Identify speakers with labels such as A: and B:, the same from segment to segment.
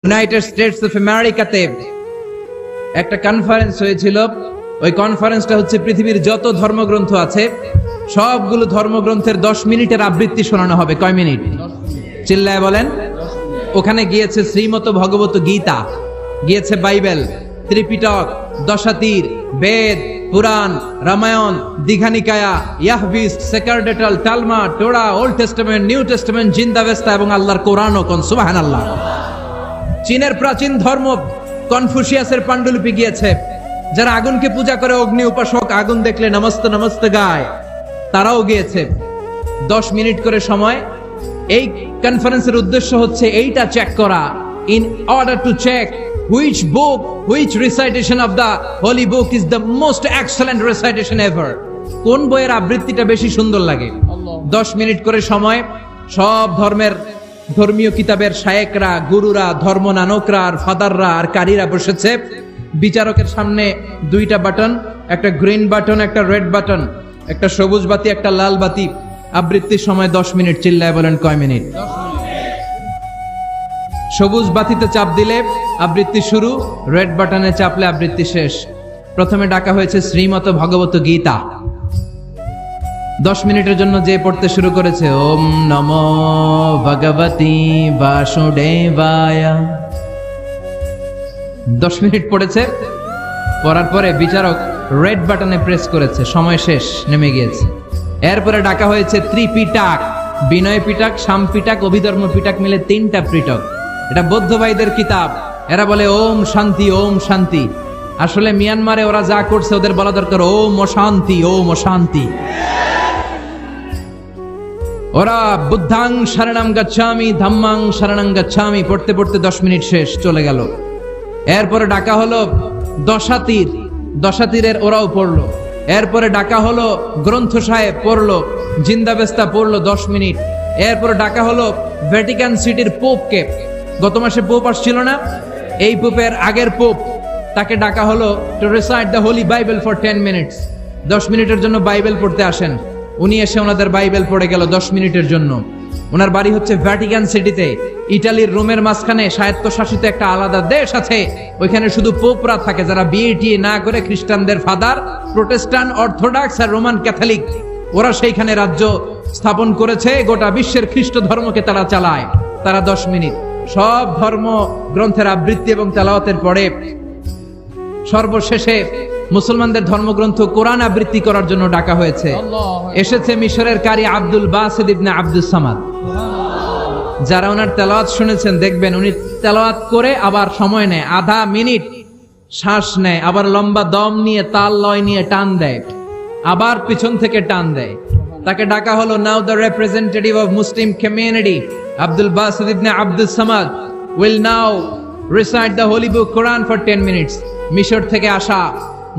A: United states of আমেরিকাতে একটা conference হয়েছিল। ওই কনফারেন্সটা হচ্ছে পৃথিবীর যত ধর্মগ্রন্থ আছে সবগুলো ধর্মগ্রন্থের 10 মিনিটের আবৃত্তি শোনানো হবে। কয় মিনিট? চিল্লায় বলেন। ওখানে গিয়েছে শ্রীমত ভগবত গীতা, গিয়েছে বাইবেল, ত্রিপিটক, দশাতীর, বেদ, পুরাণ, রামায়ণ, দীঘানিকায়া, ইয়াহবিস, সেকারডেটাল, Talmud, Torah, Old Testament, New Testament, জিন্দাবেস্তা এবং আল্লাহর কোরআনও। কোন সুবহানাল্লাহ। চীনের প্রাচীন ধর্ম কনফুসিয়াসের পাণ্ডুলিপি গিয়েছে। যারা আগুনকে পূজা করে, অগ্নি উপাসক, আগুন দেখলে নমস্তে নমস্তে গায়, তারাও গিয়েছে। 10 মিনিট করে সময়। এই কনফারেন্সের উদ্দেশ্য হচ্ছে এইটা চেক করা, in order to check which book, which recitation of the holy book is the most excellent recitation ever. কোন বইয়ের আবৃত্তিটা বেশি সুন্দর লাগে। 10 মিনিট করে সময়। সব ধর্মের ধর্মীয় কিতাবের শায়েকরা, গুরুরা, ধর্মনানকরা আর ফাদাররা আর কারীরা বসেছে। বিচারকের সামনে 2টা বাটন, একটা গ্রিন বাটন, একটা রেড বাটন, একটা সবুজ বাতি, একটা লাল বাতি। আবৃত্তির সময় 10 মিনিট। চিল্লায় বলেন কয় মিনিট? সবুজ বাতিতে চাপ দিলে আবৃত্তি শুরু, রেড বাটনে চাপলে আবৃত্তি শেষ। প্রথমে ডাকা হয়েছে শ্রীমত ভগবত গীতা। 10 মিনিটের জন্য যে পড়তে শুরু করেছে, ওম নমো ভগবতি বাসুদেবায়। 10 মিনিট পড়েছে। পড়ার পরে বিচারক রেড বাটনে প্রেস করেছে, সময় শেষ, নেমে গিয়েছে। এরপরে ডাকা হয়েছে ত্রিপিটক, বিনয় পিটক, শাম পিটক, অভিধর্ম পিটক মিলে 3টা পিটক। এটা বৌদ্ধ ভাইদের কিতাব। এরা বলে ওম শান্তি, ওম শান্তি। আসলে মিয়ানমারে ওরা যা করছে ওদের বলা দরকার ওম অশান্তি, ওম অশান্তি। ওরা বুদ্ধাং শরণং গচ্ছামি, ধাম্মাং শরণং গচ্ছামি পড়তে পড়তে 10 মিনিট শেষ, চলে গেল। এরপরে ডাকা হলো দশাতীর, দশাতীরের ওরাও পড়লো। এরপরে ডাকা হলো গ্রন্থ সাহেব, পড়লো। জিন্দাবেস্তা পড়লো 10 মিনিট। এরপরে ডাকা হলো ভ্যাটিকান সিটির পোপকে। গত মাসে পোপ আসছিল না? এই পোপের আগের পোপ, তাকে ডাকা হলো to recite the Holi Bible for 10 minutes. 10 মিনিটের জন্য বাইবেল পড়তে আসেন। উনি এসে ওনাদের বাইবেল পড়ে গেল 10 মিনিটের জন্য। ওনার বাড়ি হচ্ছে ভ্যাটিকান সিটিতে, ইটালির রোমের মাঝখানে স্বায়ত্তশাসিত একটা আলাদা দেশ আছে। ওইখানে শুধু পোপরা থাকে, যারা বিয়ে না করে খ্রিস্টানদের ফাদার, প্রোটেস্টান্ট, অর্থোডক্স আর রোমান ক্যাথলিক, ওরা সেইখানে রাজ্য স্থাপন করেছে। গোটা বিশ্বের খ্রিস্ট ধর্মকে তারা চালায়। তারা 10 মিনিট সব ধর্ম গ্রন্থের আবৃত্তি এবং তেলাওয়াতের পরে সর্বশেষে মুসলমানদের ধর্মগ্রন্থ কোরআন আবৃত্তি করার জন্য ডাকা হয়েছে। এসেছে মিশরের কারি আব্দুল বাসিত ইবনে আব্দুস সামাদ। যারা ওনার তেলাওয়াত শুনেছেন দেখবেন উনি তেলাওয়াত করে আবার সময় নেয়, আধা মিনিট শ্বাস নেয়, আবার লম্বা দম নিয়ে তাল লয় নিয়ে টান দেয়, আবার পিছন থেকে টান দেয়। তাকে ডাকা হলো now the representative of Muslim community Abdul Basit ibn Abdus Samad will now recite the holy book Quran for 10 minutes. মিশর থেকে আসা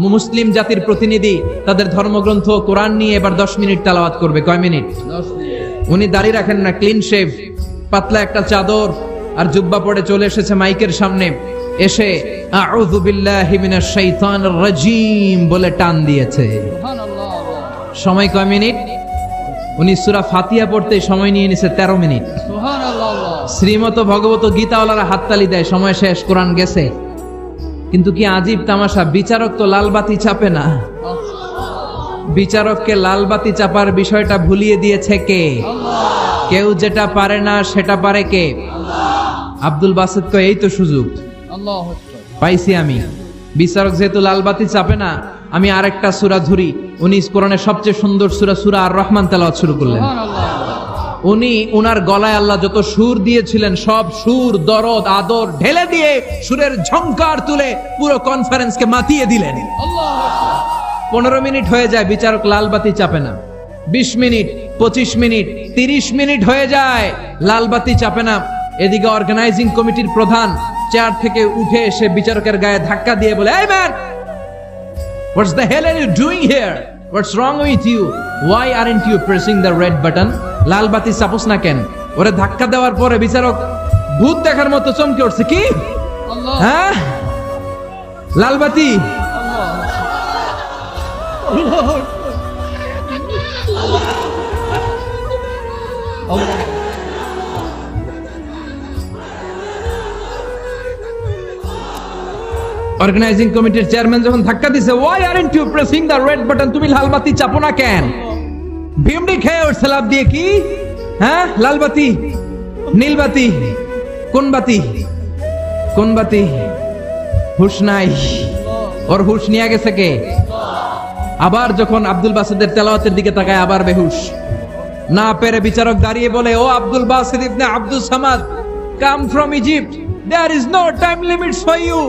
A: মুসলিম জাতির প্রতিনিধি তাদের ধর্মগ্রন্থ কোরআন নিয়ে এবার 10 মিনিট তেলাওয়াত করবে। কয় মিনিট? 10 মিনিট। উনি দাড়ি রাখেন না, ক্লিন শেভ, পাতলা একটা চাদর আর জুব্বা পরে চলে এসেছে মাইকের সামনে। এসে আউযু বিল্লাহি মিনাশ শাইতানির রাজিম বলে টান দিয়েছে। সুবহানাল্লাহ। সময় কয় মিনিট? উনি সূরা ফাতিহা পড়তে সময় নিয়ে নিছে 13 মিনিট। সুবহানাল্লাহ। শ্রীমত ভগবত গীতাওয়ালারা হাততালি দেয়, সময় শেষ, কোরআন গেছে। কিন্তু কি আজীব তামাশা, বিচারক তো লালবাতি চাপে না। বিচারককে লালবাতি চাপার বিষয়টা ভুলিয়ে দিয়েছে কে? আল্লাহ। কেউ যেটা পারে না সেটা পারে কে? আল্লাহ। আব্দুল বাসিত কয় এই তো সুযোগ পাইছি আমি। বিচারক যেহেতু লালবাতি চাপে না, আমি আরেকটা সূরা ধরি। উনি কোরআনের সবচেয়ে সুন্দর সূরা আর রহমান তেলাওয়াত শুরু করলেন। উনি উনার গলায় আল্লাহ যত সুর দিয়েছিলেন সব সুর, দরদ, আদর ঢেলে দিয়ে সুরের ঝংকার তুলে পুরো কনফারেন্সকে মাতিয়ে দিলেন। 15 মিনিট হয়ে যায়, বিচারক লালবাতি চাপে না। 20 মিনিট, 25 মিনিট, 30 মিনিট হয়ে যায়, লালবাতি চাপে না। এদিকে অর্গানাইজিং কমিটির প্রধান চেয়ার থেকে উঠে এসে বিচারকের গায়ে ধাক্কা দিয়ে বলে, এই man, what's the hell are you doing here? What's wrong with you? Why aren't you pressing the red button? লাল বাতি চাপোস না কেন? ওরে ধাক্কা দেওয়ার পরে বিচারক ভূত দেখার মতো চমকে উঠছে। কি? হ্যাঁ, লাল বাতি। অর্গানাইজিং কমিটির চেয়ারম্যান যখন ধাক্কা দিছে, why aren't you pressing the red button? তুমি লাল বাতি চাপো না কেন? ভিমডি খেয়ে ওর সালাপ দিয়ে কি, হ্যাঁ, লাল বাতি, নীল বাতি, কোন বাতি, কোন বাতি? হুশ নাই, ওর হুশ নিয়ে গেছে কে? আবার যখন আব্দুল বাসিদের তেলাওয়াতের দিকে তাকায় আবার বেহুশ। না পেরে বিচারক দাঁড়িয়ে বলে, ও Abdul Basit ibn Abdul Samad, come from Egypt, there is no time limits for you,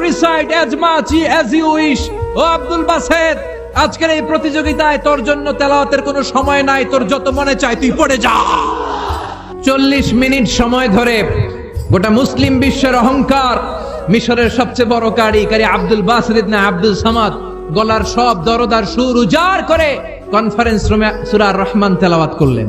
A: recite as much as you wish. O Abdul Basit, আজকের এই প্রতিযোগিতায় তোর জন্য তেলাওয়াতের কোনো সময় নাই, তোর যত মনে চায় তুই পড়ে যা। 40 মিনিট সময় ধরে গোটা মুসলিম বিশ্বের অহংকার, মিশরের সবচেয়ে বড় কারি আব্দুল বাসিদ ইবনে আব্দুল সামাদ গলার সব দরদার সুর উজাড় করে কনফারেন্স রুমে সূরা আর রহমান তেলাওয়াত করলেন।